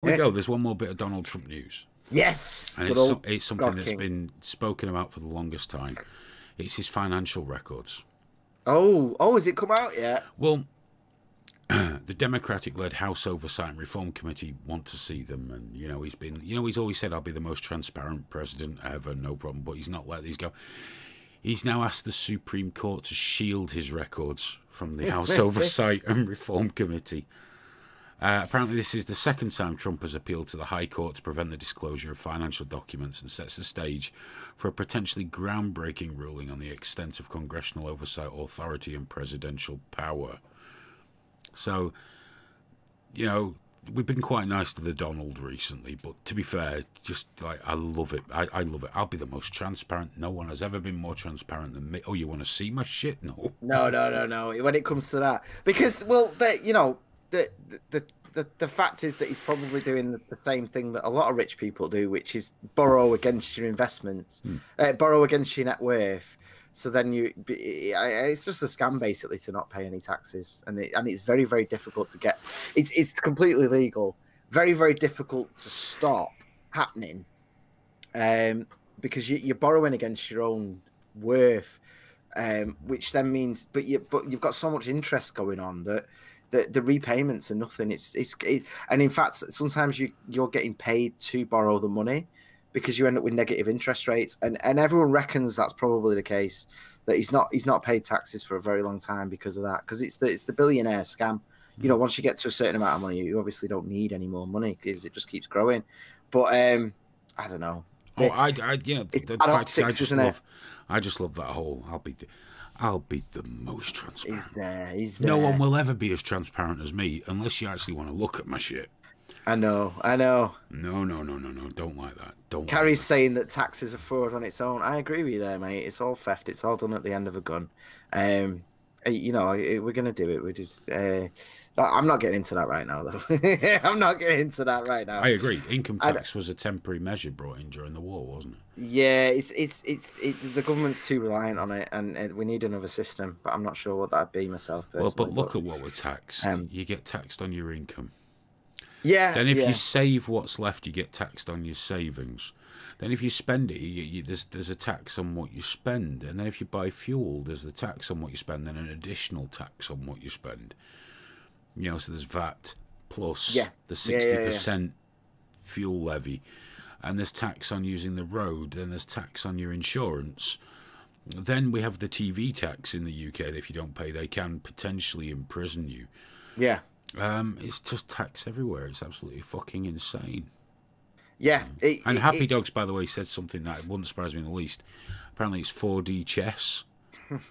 we go, there's one more bit of Donald Trump news. Yes, And good old it's something God that's King. been spoken about for the longest time. It's his financial records. Oh, has it come out yet? Well, the Democratic-led House Oversight and Reform Committee want to see them, and he's always said I'll be the most transparent president ever, no problem. But he's not let these go. He's now asked the Supreme Court to shield his records from the House Oversight and Reform Committee. Apparently, this is the second time Trump has appealed to the High Court to prevent the disclosure of financial documents, and sets the stage for a potentially groundbreaking ruling on the extent of congressional oversight authority and presidential power. So, we've been quite nice to the Donald recently, but to be fair, just like, I love it. I love it. I'll be the most transparent. No one has ever been more transparent than me. Oh, you want to see my shit? No. No. When it comes to that, because the fact is that he's probably doing the same thing that a lot of rich people do, which is borrow against your investments, borrow against your net worth. So then it's just a scam basically to not pay any taxes, and it's very, very difficult to get. It's completely legal, very, very difficult to stop happening, because you're borrowing against your own worth, which then means, but you've got so much interest going on that the repayments are nothing. And in fact, sometimes you're getting paid to borrow the money, because you end up with negative interest rates, and everyone reckons that's probably the case, that he's not paid taxes for a very long time because of that, because it's the billionaire scam. Once you get to a certain amount of money, you obviously don't need any more money because it just keeps growing. But I don't know. The fact is, I just love that whole. I'll be the most transparent. He's there. No one will ever be as transparent as me unless you actually want to look at my shit. I know. No. Don't like that. Carrie's saying that taxes are fraud on its own. I agree with you there, mate. It's all theft. It's all done at the end of a gun. We're gonna do it. We just. I'm not getting into that right now, though. I'm not getting into that right now. I agree. Income tax was a temporary measure brought in during the war, wasn't it? Yeah, it's the government's too reliant on it, and we need another system. But I'm not sure what that'd be myself personally. Well, but look at what we're taxed. You get taxed on your income. Yeah. Then if you save what's left, you get taxed on your savings. Then if you spend it, there's a tax on what you spend. And then if you buy fuel, there's the tax on what you spend, then an additional tax on what you spend. So there's VAT plus the 60% fuel levy. And there's tax on using the road. Then there's tax on your insurance. Then we have the TV tax in the UK that if you don't pay, they can potentially imprison you. Yeah. It's just tax everywhere. It's absolutely fucking insane. Yeah. And Happy Dogs, by the way, said something that wouldn't surprise me in the least. Apparently it's 4D chess.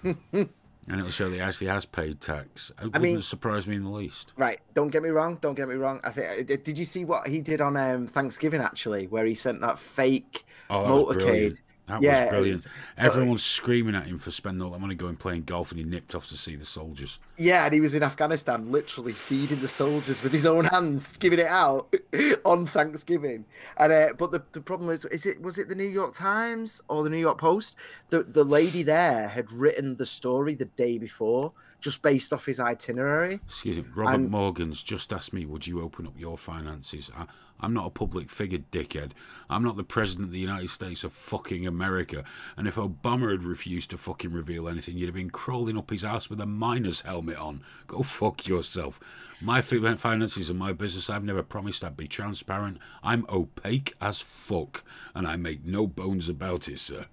And it'll show that he actually has paid tax. It wouldn't surprise me in the least. Right. Don't get me wrong. I think. Did you see what he did on Thanksgiving, actually, where he sent that fake motorcade? That was brilliant. Everyone's screaming at him for spending all that money going playing golf, and he nipped off to see the soldiers. Yeah, and he was in Afghanistan, literally feeding the soldiers with his own hands, giving it out on Thanksgiving. And but the problem was it the New York Times or the New York Post? The lady there had written the story the day before, just based off his itinerary. Excuse me, Robert Morgan's just asked me, would you open up your finances? I'm not a public figure, dickhead. I'm not the president of the United States of fucking America. And if Obama had refused to fucking reveal anything, you'd have been crawling up his ass with a miner's helmet on. Go fuck yourself. My finances are my business. I've never promised I'd be transparent. I'm opaque as fuck. And I make no bones about it, sir.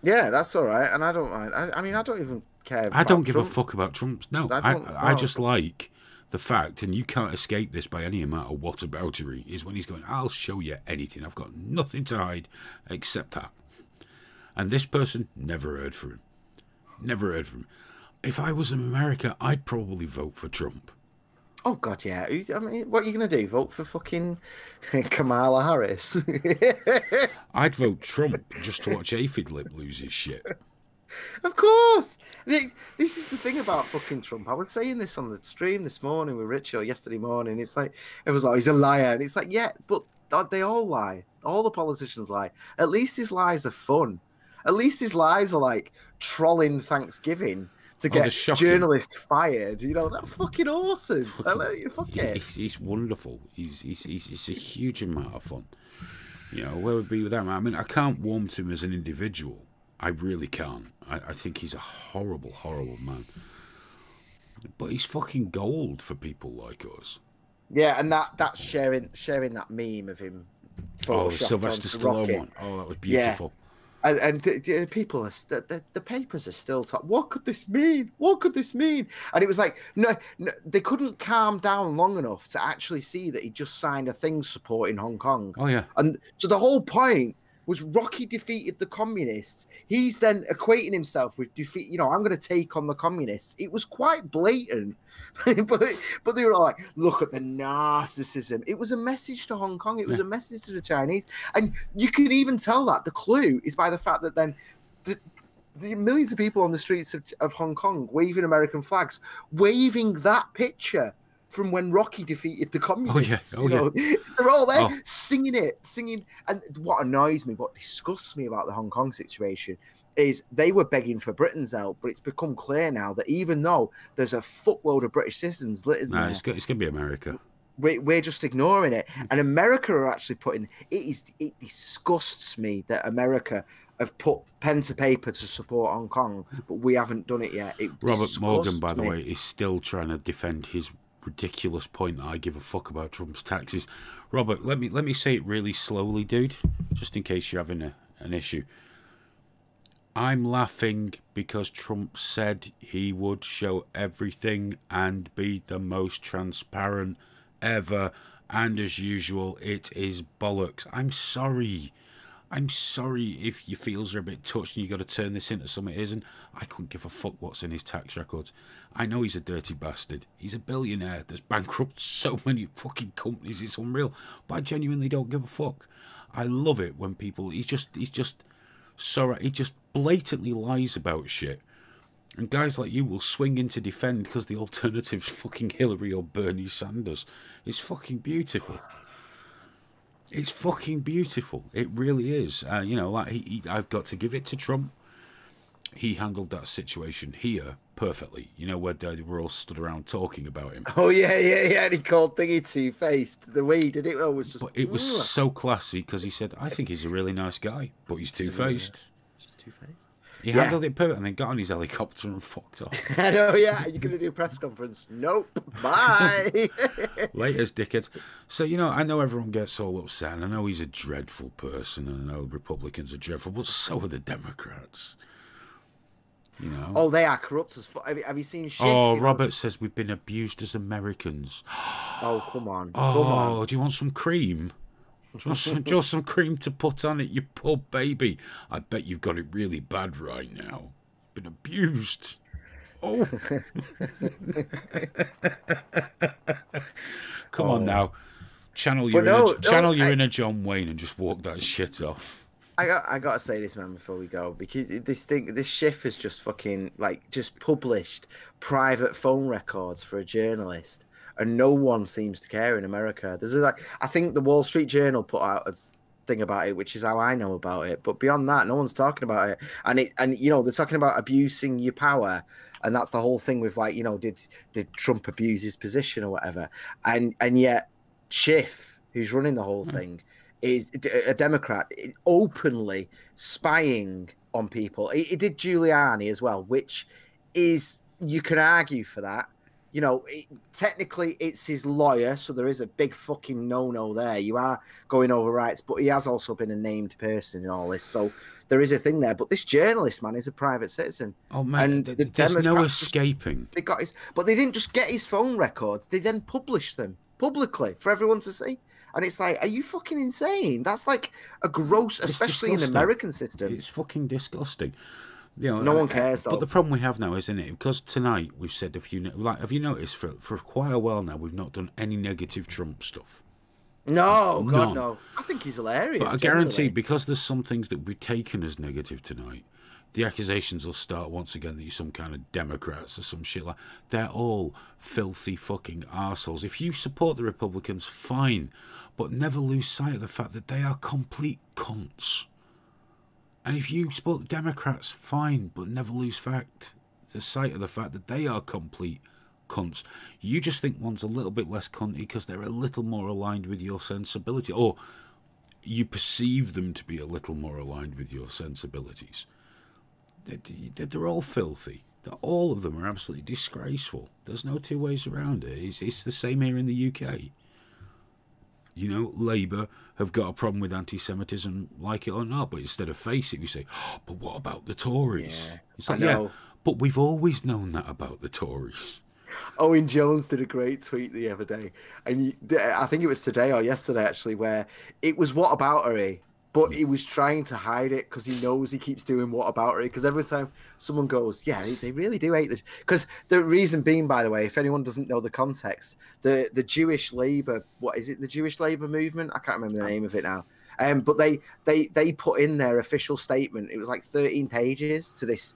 Yeah, that's all right. And I don't mind. I mean, I don't even care. I don't give a fuck about Trump. No, I just like the fact, and you can't escape this by any amount of whataboutery, is when he's going, I'll show you anything. I've got nothing to hide except that. And this person, never heard from him. Never heard from him. If I was in America, I'd probably vote for Trump. Oh, God, yeah. I mean, what are you going to do? Vote for fucking Kamala Harris? I'd vote Trump just to watch Aphid Lip lose his shit. Of course. This is the thing about fucking Trump. I was saying this on the stream this morning with Rich, or yesterday morning. It's like, it was like, he's a liar. And it's like, yeah, but they all lie. All the politicians lie. At least his lies are fun. At least his lies are like trolling Thanksgiving. to Oh, the get shocking. journalists fired. You know, that's fucking awesome. Fuck it. He's wonderful. He's a huge amount of fun. You know, where would be with that man? I mean, I can't warm to him as an individual. I really can't. I think he's a horrible, horrible man. But he's fucking gold for people like us. Yeah, and that's sharing that meme of him. Oh, the Sylvester Stallone one. Oh, that was beautiful. Yeah. And people are the papers are still talking. What could this mean? What could this mean? And it was like, no, they couldn't calm down long enough to actually see that he just signed a thing supporting Hong Kong. Oh yeah. And so the whole point was Rocky defeated the communists. He's then equating himself with defeat. You know, I'm going to take on the communists. It was quite blatant, but they were like, look at the narcissism. It was a message to Hong Kong. It was a message to the Chinese, and you can even tell that the clue is by the fact that then the millions of people on the streets of Hong Kong waving American flags, waving that picture from when Rocky defeated the communists. They're all there singing. And what annoys me, what disgusts me about the Hong Kong situation is they were begging for Britain's help, but it's become clear now that even though there's a fuckload of British citizens living there, it's going to be America. We're just ignoring it. And America are actually it disgusts me that America have put pen to paper to support Hong Kong, but we haven't done it yet. Robert Morgan, by the way, is still trying to defend his ridiculous point that I give a fuck about Trump's taxes. Robert, let me say it really slowly, dude, just in case you're having an issue. I'm laughing because Trump said he would show everything and be the most transparent ever, and as usual, it is bollocks. I'm sorry if your feels are a bit touched and you got to turn this into something it isn't. I couldn't give a fuck what's in his tax records. I know he's a dirty bastard. He's a billionaire that's bankrupted so many fucking companies. It's unreal. But I genuinely don't give a fuck. I love it when people... He's just so... He just blatantly lies about shit. And guys like you will swing in to defend because the alternative's fucking Hillary or Bernie Sanders. It's fucking beautiful. It's fucking beautiful. It really is. You know, like I've got to give it to Trump. He handled that situation here perfectly. You know, where they were all stood around talking about him. Oh yeah. And he called Thingy two-faced. The way he did it was just. But it was so classy because he said, "I think he's a really nice guy, but he's two-faced." Just two-faced. He handled it perfect, and then got on his helicopter and fucked off. I know, yeah. Are you going to do a press conference? Nope. Bye. Laters, dickheads. So, you know, I know everyone gets all upset, and I know he's a dreadful person, and I know Republicans are dreadful, but so are the Democrats. You know? Oh, they are corrupt as fuck. Have you seen shit? Oh, Robert says we've been abused as Americans. Oh, come on. Oh, do you want some cream? Do you want some cream to put on it, you poor baby? I bet you've got it really bad right now. Been abused. Oh. Come on now. Channel your inner John Wayne and just walk that shit off. I gotta say this, man, before we go, because this Schiff has just fucking just published private phone records for a journalist, and no one seems to care in America. There's I think the Wall Street Journal put out a thing about it, which is how I know about it. But beyond that, no one's talking about it. And you know, they're talking about abusing your power, and that's the whole thing with did Trump abuse his position or whatever? And yet Schiff, who's running the whole thing, is a Democrat, openly spying on people. He did Giuliani as well, which is, you can argue for that. You know, technically it's his lawyer, so there is a big fucking no-no there. You are going over rights, but he has also been a named person in all this, so there is a thing there. But this journalist, man, is a private citizen. Oh man, and there's no escaping. But they didn't just get his phone records; they then published them publicly for everyone to see. And it's like, are you fucking insane? That's like a gross, especially in the American system. It's fucking disgusting. You know, no one cares, though. But the problem we have now, isn't it? Because tonight we've said a few... have you noticed for quite a while now we've not done any negative Trump stuff? No, God, no. I think he's hilarious. But I guarantee, because there's some things that we've taken as negative tonight, the accusations will start once again that you're some kind of Democrats or some shit like... They're all filthy fucking arseholes. If you support the Republicans, fine, but never lose sight of the fact that they are complete cunts. And if you support the Democrats, fine, but never lose sight of the fact that they are complete cunts. You just think one's a little bit less cunty because they're a little more aligned with your sensibility, or you perceive them to be a little more aligned with your sensibilities. They're all filthy. All of them are absolutely disgraceful. There's no two ways around it. It's the same here in the UK. You know, Labour have got a problem with anti-Semitism, like it or not, but instead of face it, we say, oh, but what about the Tories? Yeah, It's like, yeah, but we've always known that about the Tories. Owen Jones did a great tweet the other day, and I think it was today or yesterday actually, where it was whataboutery, but he was trying to hide it because he knows he keeps doing whataboutery. Because every time someone goes, yeah, they really do hate this. Because the reason being, by the way, if anyone doesn't know the context, the Jewish Labour, what is it? The Jewish Labour movement? I can't remember the name of it now. But they put in their official statement. It was like 13 pages to this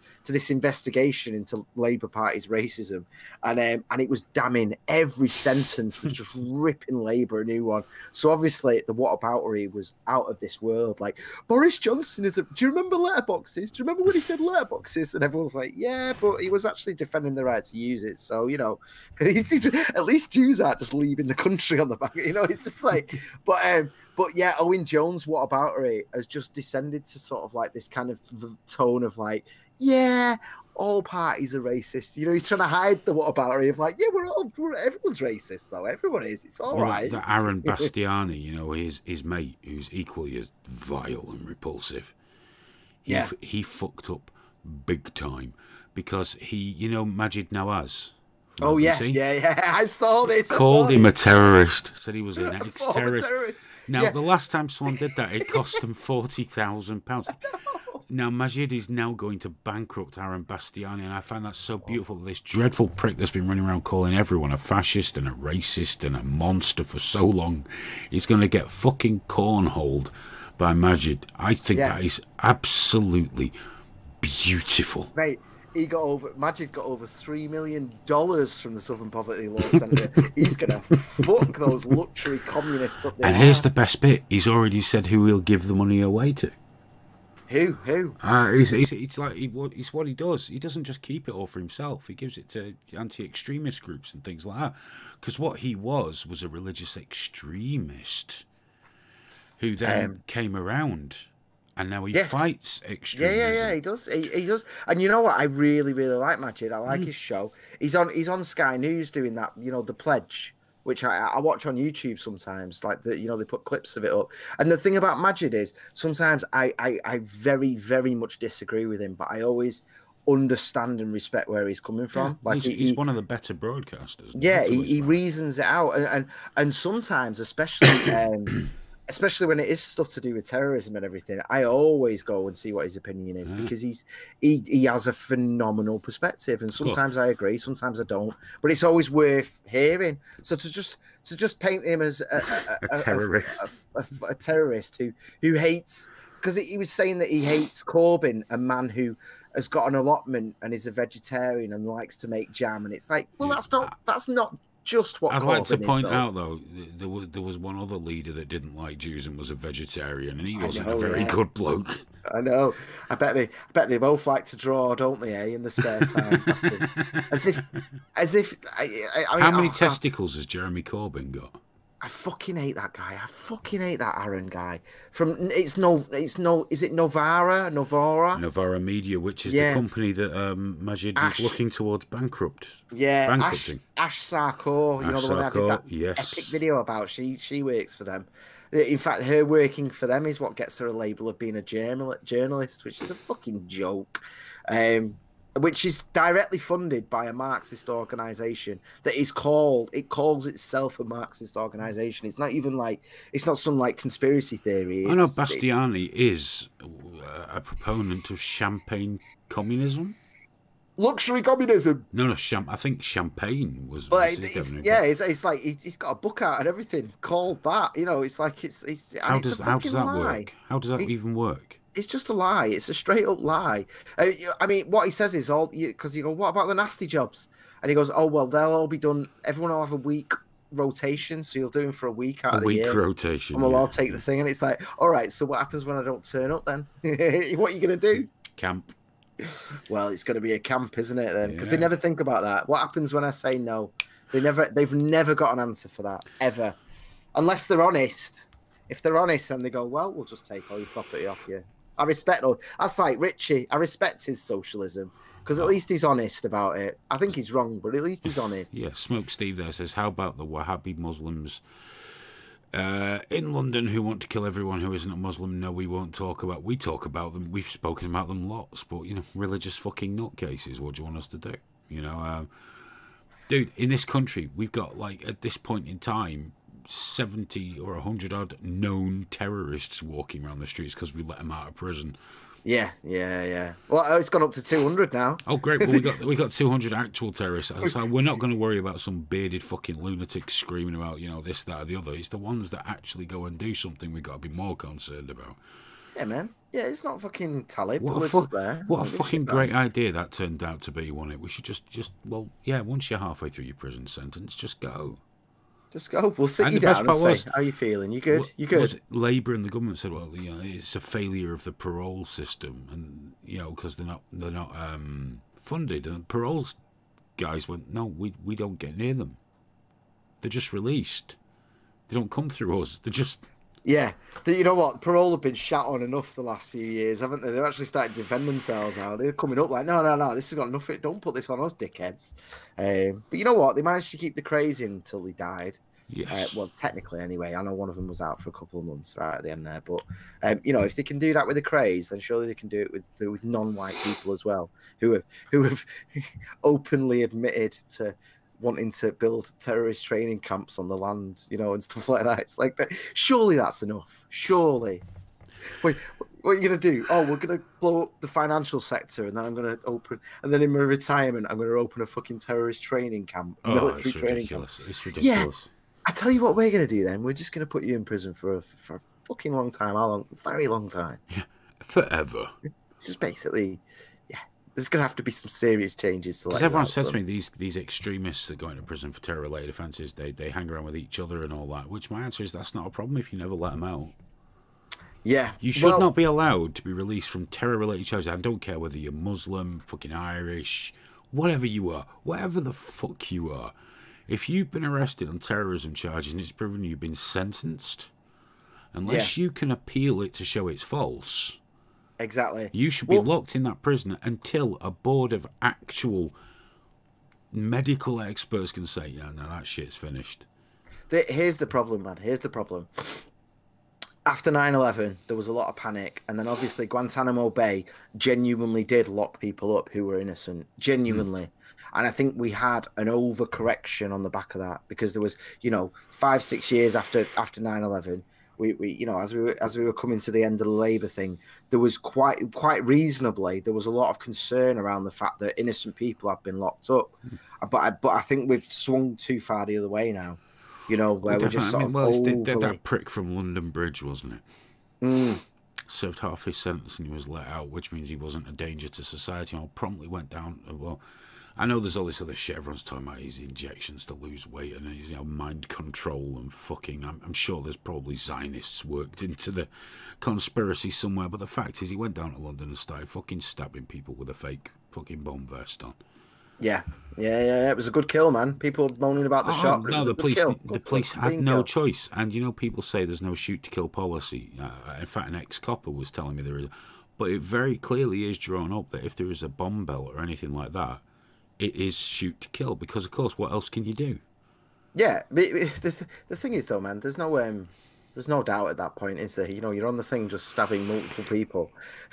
investigation into Labour Party's racism, and it was damning. Every sentence was just ripping Labour a new one. So obviously the whataboutery was out of this world. Like, Boris Johnson is a. Do you remember letterboxes? Do you remember when he said letterboxes? And everyone's like, yeah, but he was actually defending the right to use it. So you know, at least Jews aren't just leaving the country on the back. You know, it's just like, but yeah, Owen Jones' whataboutery has just descended to sort of like this kind of tone of like, yeah, all parties are racist. You know, he's trying to hide the whataboutery of like, yeah, everyone's racist though. Everyone is. It's all right. The Aaron Bastiani, you know, his mate, who's equally as vile and repulsive. He fucked up big time because you know, Majid Nawaz. Oh yeah, I saw this. Called him a terrorist. Said he was an ex-terrorist. Now, the last time someone did that, it cost them £40,000. Now, Majid is now going to bankrupt Aaron Bastiani, and I find that so beautiful. This dreadful prick that's been running around calling everyone a fascist and a racist and a monster for so long is going to get fucking cornholed by Majid. I think that is absolutely beautiful. Mate. Majid got over $3 million from the Southern Poverty Law Centre. He's gonna fuck those luxury communists up there. And here's the best bit: he's already said who he'll give the money away to. Who? It's what he does. He doesn't just keep it all for himself. He gives it to anti-extremist groups and things like that. Because what he was a religious extremist who then came around. And now he fights extremism. Yeah, he does. He does. And you know what? I really, really like Majid. I like his show. He's on Sky News doing that, you know, The Pledge, which I watch on YouTube sometimes. Like, they put clips of it up. And the thing about Majid is sometimes I very, very much disagree with him, but I always understand and respect where he's coming from. Yeah, like he's one of the better broadcasters. Yeah, he reasons it out. And sometimes, especially when it is stuff to do with terrorism and everything, I always go and see what his opinion is because he has a phenomenal perspective. And sometimes I agree, sometimes I don't, but it's always worth hearing. So to just paint him as a terrorist, a terrorist who hates, because he was saying that he hates Corbyn, a man who has got an allotment and is a vegetarian and likes to make jam, and it's like, well, that's not just what I'd Corbyn like to point is, out though, there was one other leader that didn't like Jews and was a vegetarian, and he wasn't a very good bloke. I know. I bet they both like to draw, don't they? In the spare time, as if. I mean, how many testicles has Jeremy Corbyn got? I fucking hate that guy. I fucking hate that Aaron guy. Is it Novara? Novara Media, which is the company that Majid is looking towards bankrupting. Ash Sarkar, you know, the one I did that epic video about. She works for them. In fact, her working for them is what gets her a label of being a journalist, which is a fucking joke. Which is directly funded by a Marxist organisation that calls itself a Marxist organisation. It's not even like, it's not some like conspiracy theory. I know Bastiani is a proponent of champagne communism. Luxury communism. No, I think champagne was. But it's like he's got a book out and everything called that. You know, it's like it's. How does that work? How does that even work? It's just a lie. It's a straight up lie. I mean, what he says is because you go, what about the nasty jobs? And he goes, oh, well, they'll all be done. Everyone will have a week rotation. So you'll do them for a week out of the year. A week rotation. And we'll all take the thing. And it's like, all right, so what happens when I don't turn up then? What are you going to do? Camp. Well, it's going to be a camp, isn't it? Then, because they Yeah. never think about that. What happens when I say no? They've never got an answer for that ever, unless they're honest. If they're honest, then they go, "Well, we'll just take all your property off you." I respect all. That's like Richie. I respect his socialism because at least he's honest about it. I think he's wrong, but at least he's honest. Yeah, Smoke Steve there says, how about the Wahhabi Muslims in London who want to kill everyone who isn't a Muslim? No, we won't talk about. We talk about them. We've spoken about them lots, but you know, religious fucking nutcases. What do you want us to do? You know, dude, in this country, we've got like at this point in time 70 or 100 odd known terrorists walking around the streets because we let them out of prison. Yeah. Well, it's gone up to 200 now. Oh, great! Well, we got 200 actual terrorists. So we're not going to worry about some bearded fucking lunatics screaming about, you know, this, that, or the other. It's the ones that actually go and do something we've got to be more concerned about. Yeah, man. Yeah, it's not fucking Talib. What a fucking great idea that turned out to be, wasn't it? We should just well, yeah. Once you're halfway through your prison sentence, just go. Just go. We'll sit And you the best down and part say, "How are you feeling? You good? You good?" Labour and the government said, well, you know, it's a failure of the parole system, and you know, because they're not funded. And parole guys went, no, we don't get near them. They're just released. They don't come through us. They're just. Yeah, you know what? Parole have been shat on enough the last few years, haven't they? They're actually starting to defend themselves now. They're coming up like, no, this has got nothing. Don't put this on us, dickheads. But you know what? They managed to keep the crazy until they died. Yes. Well, technically, anyway. I know one of them was out for a couple of months right at the end there. But you know, if they can do that with the craze, then surely they can do it with non-white people as well, who have openly admitted to wanting to build terrorist training camps on the land, you know, and stuff like that. It's like that. Surely that's enough. Surely. Wait, what are you going to do? Oh, we're going to blow up the financial sector, and then I'm going to open, and then in my retirement, I'm going to open a fucking terrorist training camp, military training camp. It's ridiculous. Yeah, I tell you what we're going to do then. We're just going to put you in prison for a fucking long time. How long? Very long time. Yeah, forever. It's just basically... There's going to have to be some serious changes to because everyone says to me these extremists that go into prison for terror-related offences, they hang around with each other and all that. Which my answer is that's not a problem if you never let them out. Yeah, you should not be allowed to be released from terror-related charges. I don't care whether you're Muslim, fucking Irish, whatever you are, whatever the fuck you are. If you've been arrested on terrorism charges and it's proven you've been sentenced, unless you can appeal it to show it's false. Exactly. You should be locked in that prison until a board of actual medical experts can say, yeah, no, that shit's finished. Here's the problem, man. Here's the problem. After 9/11, there was a lot of panic. And then obviously Guantanamo Bay genuinely did lock people up who were innocent. Genuinely. And I think we had an overcorrection on the back of that because there was, you know, 5-6 years after 9/11. We you know, as we were coming to the end of the Labour thing, there was quite reasonably there was a lot of concern around the fact that innocent people have been locked up, but I think we've swung too far the other way now, you know, where we're just sort of that prick from London Bridge, wasn't it? Served half his sentence and he was let out, which means he wasn't a danger to society. And promptly went down. Well, I know there's all this other shit everyone's talking about, his injections to lose weight and his, you know, mind control and fucking. I'm sure there's probably Zionists worked into the conspiracy somewhere, but the fact is he went down to London and started fucking stabbing people with a fake fucking bomb vest on. Yeah. It was a good kill, man. People moaning about the shot. No, the police had no choice. And you know, people say there's no shoot to kill policy. In fact, an ex-copper was telling me there is, but it very clearly is drawn up that if there is a bomb belt or anything like that, it is shoot to kill, because of course, what else can you do? Yeah, but the thing is though, man, there's no doubt at that point, is there? You know, you're on the thing just stabbing multiple people.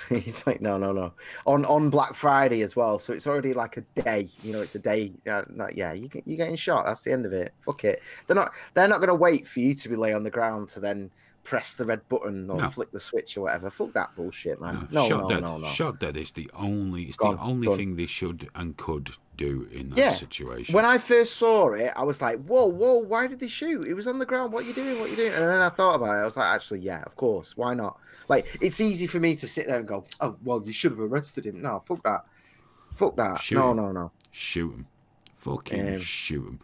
He's like, no. On Black Friday as well, so it's already like a day. You know, it's a day. You're getting shot. That's the end of it. Fuck it. They're not going to wait for you to be lay on the ground to then press the red button or flick the switch or whatever. Fuck that bullshit, man. No. Shot dead is the only thing they should and could do in that situation. When I first saw it, I was like, whoa, why did they shoot? It was on the ground. What are you doing? And then I thought about it. I was like, actually, yeah, of course. Why not? Like, it's easy for me to sit there and go, oh, well, you should have arrested him. No, fuck that. No. Shoot him. Fucking shoot him.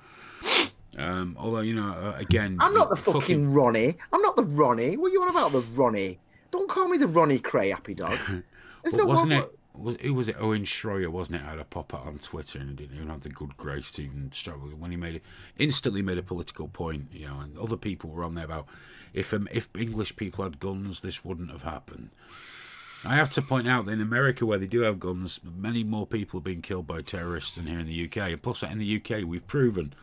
Although, you know, again... I'm not the fucking Ronnie. I'm not the Ronnie. What are you on about, the Ronnie? Don't call me the Ronnie Cray, happy dog. who was it? Owen Schroyer, wasn't it? Had a pop out on Twitter and didn't even have the good grace to even struggle when he instantly made a political point, you know. And other people were on there about if English people had guns, this wouldn't have happened. I have to point out that in America, where they do have guns, many more people have been killed by terrorists than here in the UK. And plus, in the UK, we've proven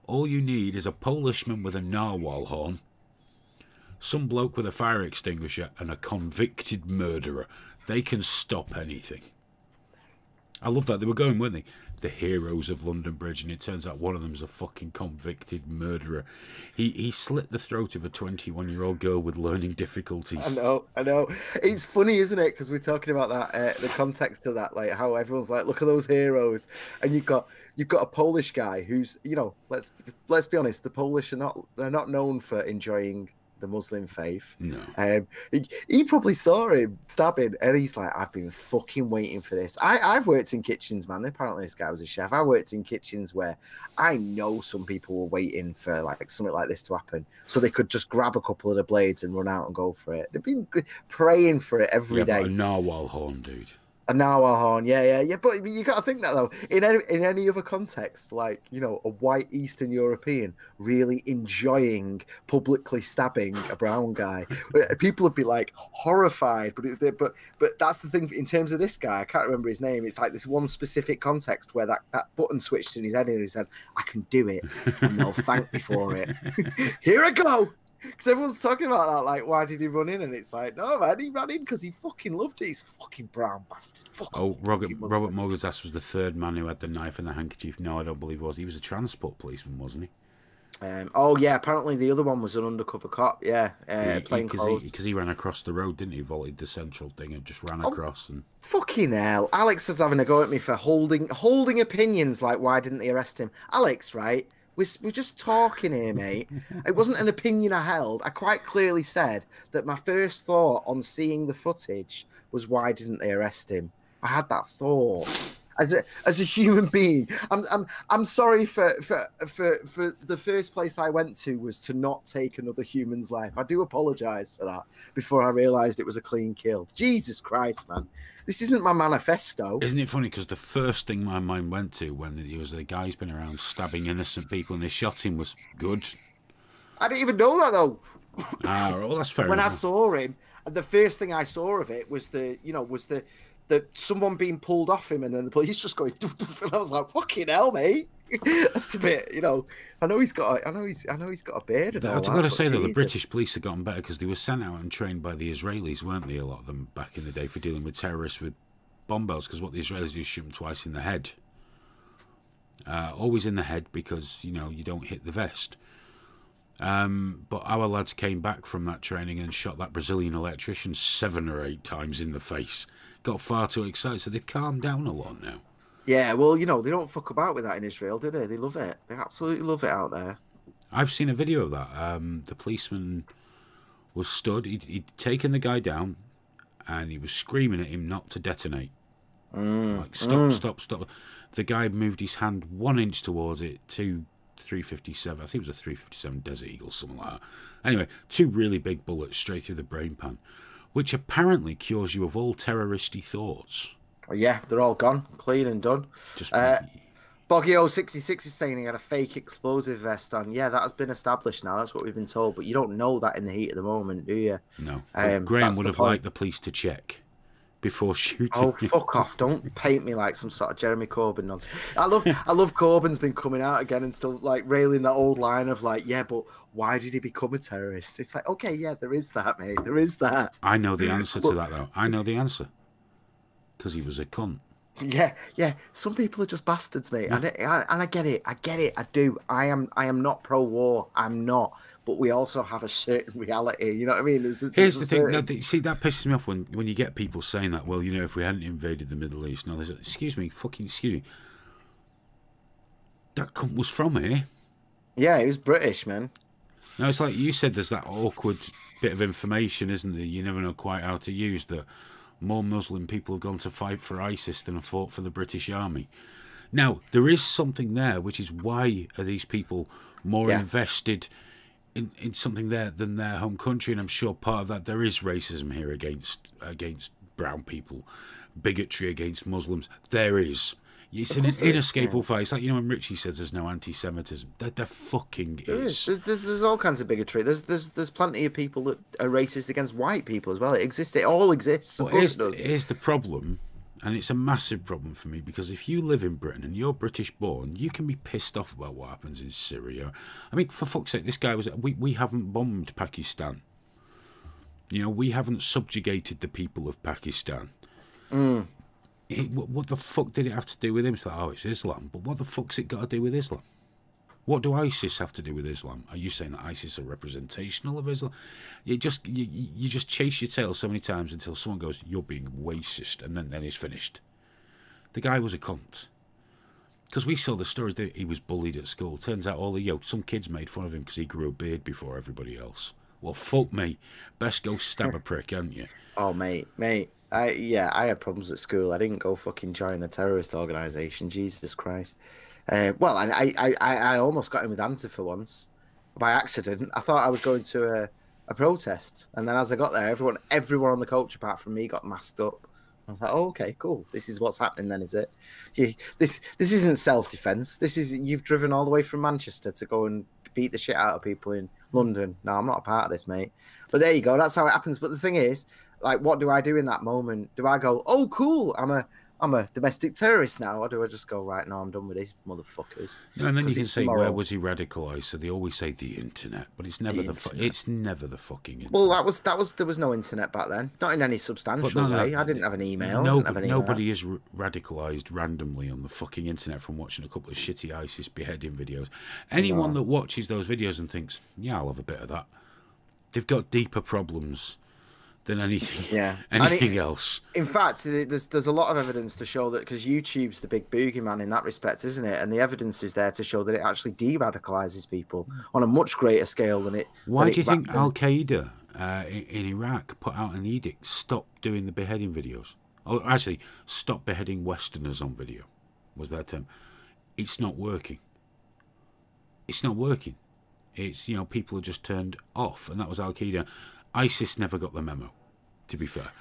all you need is a Polishman with a narwhal horn, some bloke with a fire extinguisher, and a convicted murderer. They can stop anything. I love that. They were going, weren't they? The heroes of London Bridge, and it turns out one of them's a fucking convicted murderer. He slit the throat of a 21-year-old girl with learning difficulties. I know. It's funny, isn't it? Because we're talking about that, the context of that, like how everyone's like, look at those heroes, and you've got a Polish guy who's, you know, let's be honest, the Polish they're not known for enjoying the Muslim faith. No. He probably saw him stabbing, and he's like, I've been fucking waiting for this. I've worked in kitchens, man. Apparently this guy was a chef. I worked in kitchens where I know some people were waiting for like something like this to happen, so they could just grab a couple of the blades and run out and go for it. They've been praying for it every day. But a narwhal horn, dude. A narwhal horn, yeah. But you got to think that though, in any other context, like, you know, a white Eastern European really enjoying publicly stabbing a brown guy, people would be like horrified. But that's the thing in terms of this guy. I can't remember his name. It's like this one specific context where that button switched in his head, and he said, "I can do it, and they'll thank me for it." Here I go. Because everyone's talking about that, like, why did he run in? And it's like, no, man, he ran in because he fucking loved it. He's fucking brown bastard. Robert Morgenthau was the third man who had the knife and the handkerchief. No, I don't believe he was. He was a transport policeman, wasn't he? Oh, yeah, apparently the other one was an undercover cop, playing clothes. Because he ran across the road, didn't he? Volleyed the central thing and just ran across. And fucking hell. Alex is having a go at me for holding opinions like, why didn't they arrest him? Alex, right? We're just talking here, mate. It wasn't an opinion I held. I quite clearly said that my first thought on seeing the footage was, why didn't they arrest him? I had that thought. As a human being, I'm sorry for the first place I went to was to not take another human's life. I do apologise for that before I realised it was a clean kill. Jesus Christ, man. This isn't my manifesto. Isn't it funny? Because the first thing my mind went to when he was a guy who's been around stabbing innocent people and they shot him was good. I didn't even know that though. Well, that's fair When enough. I saw him, the first thing I saw of it was the someone being pulled off him, and then the police just going, and I was like, fucking hell, mate. That's a bit, you know. I know he's got a beard. I've got to say though, the British police have gotten better because they were sent out and trained by the Israelis, weren't they? A lot of them back in the day for dealing with terrorists with bomb bells. Because what the Israelis do is shoot them twice in the head, always in the head, because you know you don't hit the vest. But our lads came back from that training and shot that Brazilian electrician 7 or 8 times in the face. Got far too excited, so they've calmed down a lot now. Yeah, well, you know, they don't fuck about with that in Israel, do they? They love it. They absolutely love it out there. I've seen a video of that. The policeman was stood. He'd taken the guy down, and he was screaming at him not to detonate. Like, stop. The guy moved his hand 1 inch towards it, 357. I think it was a 357 Desert Eagle, something like that. Anyway, 2 really big bullets straight through the brain pan, which apparently cures you of all terroristy thoughts. Yeah, they're all gone, clean and done. Just Boggy066 is saying he had a fake explosive vest on. Yeah, that has been established now. That's what we've been told. But you don't know that in the heat of the moment, do you? No. Graham would have liked the police to check before shooting. Oh, fuck off. Don't paint me like some sort of Jeremy Corbyn nonsense. I love Corbyn's been coming out again and still like railing that old line of like, yeah, but why did he become a terrorist? It's like, okay, yeah, there is that, mate. There is that. I know the answer to that, though. I know the answer. Because he was a cunt. Yeah. Some people are just bastards, mate. And I get it. I do. I am not pro-war. I'm not. But we also have a certain reality. You know what I mean? Here's the thing. No, see, that pisses me off when you get people saying that. Well, you know, if we hadn't invaded the Middle East, no, excuse me. That cunt was from here. Yeah, he was British, man. No, it's like you said. There's that awkward bit of information, isn't there? You never know quite how to use that. More Muslim people have gone to fight for ISIS than have fought for the British Army. Now, there is something there, which is why are these people more invested in something there than their home country? And I'm sure part of that, there is racism here against brown people, bigotry against Muslims. There is. It's an course there is, inescapable yeah. fight. It's like, you know, when Richie says there's no anti-Semitism. There fucking There is. is. There's all kinds of bigotry. There's plenty of people that are racist against white people as well. It exists. It all exists. Of But course it does. here's the problem, and it's a massive problem for me, because if you live in Britain and you're British born, you can be pissed off about what happens in Syria. I mean, for fuck's sake, this guy was... We haven't bombed Pakistan. You know, we haven't subjugated the people of Pakistan. What the fuck did it have to do with him? It's like, oh, it's Islam. But what the fuck's it got to do with Islam? What do ISIS have to do with Islam? Are you saying that ISIS are representational of Islam? You just chase your tail so many times until someone goes, you're being racist, and then it's finished. The guy was a cunt. Because we saw the stories that he was bullied at school. Turns out some kids made fun of him because he grew a beard before everybody else. Well, fuck me. Best go stab a prick, hadn't you? Oh, mate. I had problems at school. I didn't go fucking join a terrorist organisation. Jesus Christ. Well, I almost got in with Antifa for once by accident. I thought I was going to a protest, and then as I got there, everyone on the coach apart from me got masked up. I was like, oh, okay, cool. This is what's happening then, is it? This isn't self-defense. You've driven all the way from Manchester to go and beat the shit out of people in London. No, I'm not a part of this, mate. But there you go. That's how it happens. But the thing is, like, what do I do in that moment? Do I go, oh, cool, I'm a domestic terrorist now, or do I just go, right, no, I'm done with these motherfuckers? No, and then you can say, tomorrow. where was he radicalised? So they always say the internet, but it's never it's never the fucking internet. Well, there was no internet back then, not in any substantial way. I didn't have an email. Nobody is radicalised randomly on the fucking internet from watching a couple of shitty ISIS beheading videos. Anyone that watches those videos and thinks, yeah, I'll have a bit of that, they've got deeper problems than anything else. In fact, there's a lot of evidence to show that, because YouTube's the big boogeyman in that respect, isn't it? And the evidence is there to show that it actually de-radicalizes people on a much greater scale than it. Why do you think Al Qaeda in Iraq put out an edict, stop doing the beheading videos? Oh, actually, stop beheading Westerners on video, was that term? It's not working. It's not working. It's, you know, people are just turned off, and that was Al Qaeda. ISIS never got the memo, to be fair.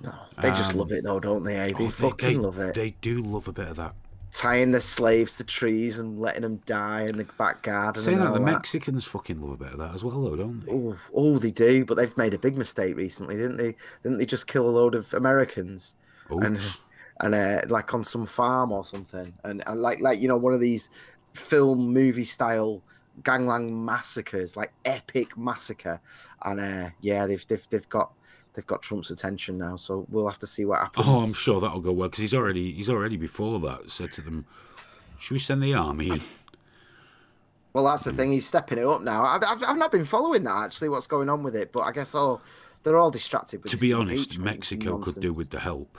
No, they just love it though, don't they? They fucking love it. They do love a bit of that. Tying their slaves to trees and letting them die in the back garden. Saying that, the Mexicans fucking love a bit of that as well, though, don't they? Oh, they do, but they've made a big mistake recently, didn't they? Didn't they just kill a load of Americans? Oops. And like on some farm or something, and like you know, one of these movie style gangland massacres, like epic massacre, and yeah, they've got Trump's attention now, so we'll have to see what happens. Oh, I'm sure that'll go well, because he's already before that said to them, should we send the army in? Well, that's the thing, he's stepping it up now. I've not been following that, actually, what's going on with it, but I guess they're all distracted with to be honest, Mexico could do with the help.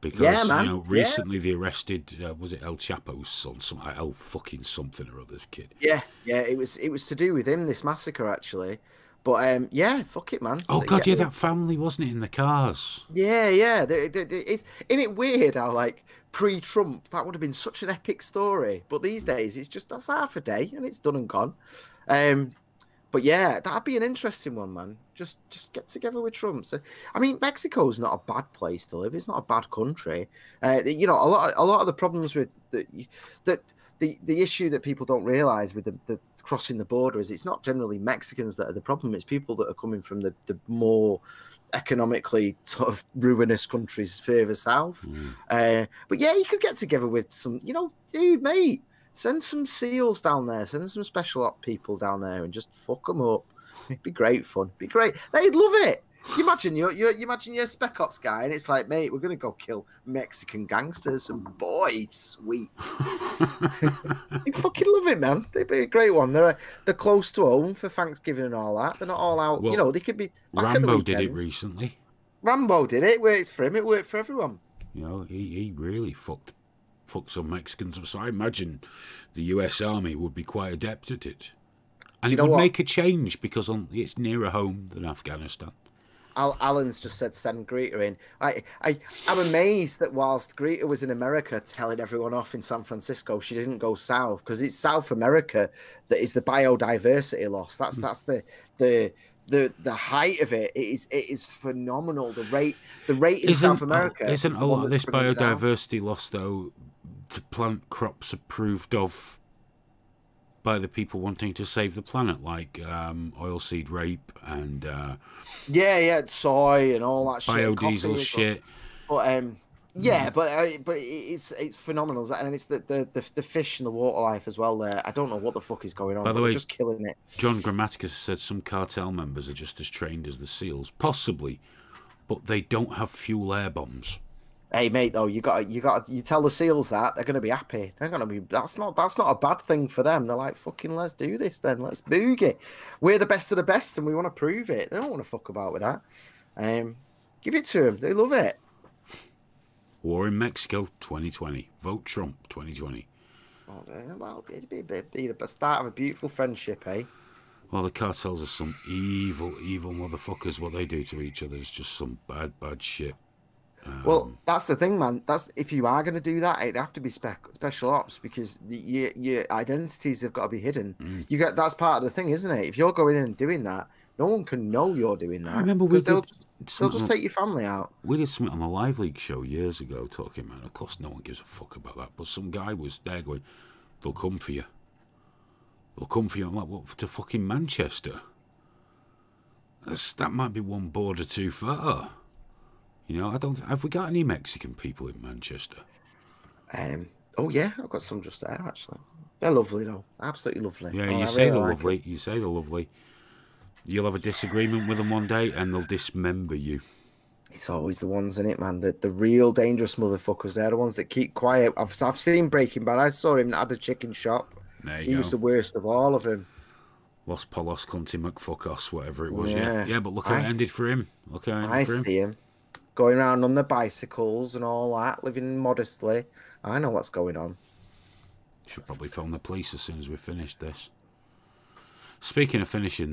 Because, yeah, man. You know, recently they arrested, was it El Chapo's son, El fucking something or other's kid. Yeah, it was to do with him, this massacre, actually. But, yeah, fuck it, man. Oh, God, yeah, that family, wasn't it, in the cars? Yeah. Isn't it weird how, like, pre-Trump, that would have been such an epic story. But these days, that's half a day, and it's done and gone. But, yeah, that'd be an interesting one, man. Just get together with Trump. So, I mean, Mexico's not a bad place to live. It's not a bad country. You know, a lot of the problems with the issue that people don't realize with the crossing the border is it's not generally Mexicans that are the problem. It's people that are coming from the more economically sort of ruinous countries further south. But yeah, you could get together with some, you know, dude, mate, send some SEALs down there, send some special op people down there and just fuck them up. It'd be great fun. It'd be great. They'd love it. You imagine you're a spec ops guy, and it's like, mate, we're gonna go kill Mexican gangsters, and boy, sweet. You'd fucking love it, man. They'd be a great one. They're close to home for Thanksgiving and all that. They're not all out. Well, you know, they could be. Rambo did it recently. Rambo did it. It worked for him. It worked for everyone. You know, he really fucked some Mexicans up. So I imagine the US Army would be quite adept at it. And it would make a change because it's nearer home than Afghanistan. Alan's just said send Greta in. I'm amazed that whilst Greta was in America telling everyone off in San Francisco, she didn't go south, because it's South America that is the biodiversity loss. That's the the height of it is phenomenal. The rate in South America isn't is a the lot one of that's this bringing it down. biodiversity loss though to plant crops approved of by the people wanting to save the planet, like oilseed rape and Yeah, soy and all that shit, and biodiesel coffee. shit. But yeah, but it's phenomenal, and it's the fish and the water life as well. There, I don't know what the fuck is going on, By but the they're way, just killing it. John Grammaticus said some cartel members are just as trained as the SEALs, possibly, but they don't have fuel air bombs. Hey mate, though, you tell the SEALs that they're gonna be happy. They're gonna be that's not a bad thing for them. They're like, fucking, let's do this then. Let's boogie. We're the best of the best, and we want to prove it. They don't want to fuck about with that. Give it to them. They love it. War in Mexico 2020. Vote Trump 2020. Well, it'd be the start of a beautiful friendship, eh? Well, the cartels are some evil, evil motherfuckers. What they do to each other is just some bad, bad shit. Well, that's the thing, man. That's if you are going to do that, it'd have to be special ops, because your identities have got to be hidden. That's part of the thing, isn't it? If you're going in and doing that, no one can know you're doing that. I remember they'll just take your family out. We did something on the Live League show years ago talking about. Of course, no one gives a fuck about that. But some guy was there going, "They'll come for you. They'll come for you." I'm like, "What, to fucking Manchester? That might be one border too far." You know, have we got any Mexican people in Manchester? Oh yeah, I've got some just there actually. They're lovely though, absolutely lovely. Yeah, oh, you say they're lovely. You say they're lovely. You'll have a disagreement with them one day, and they'll dismember you. It's always the ones in it, man. The real dangerous motherfuckers. They're the ones that keep quiet. I've seen Breaking Bad. I saw him at a chicken shop. He was the worst of all of them. Los Polos, Cunty McFuckos, whatever it was. Yeah. But look how it ended for him. I see him going around on their bicycles and all that, living modestly. I know what's going on. Should probably phone the police as soon as we finish this. Speaking of finishing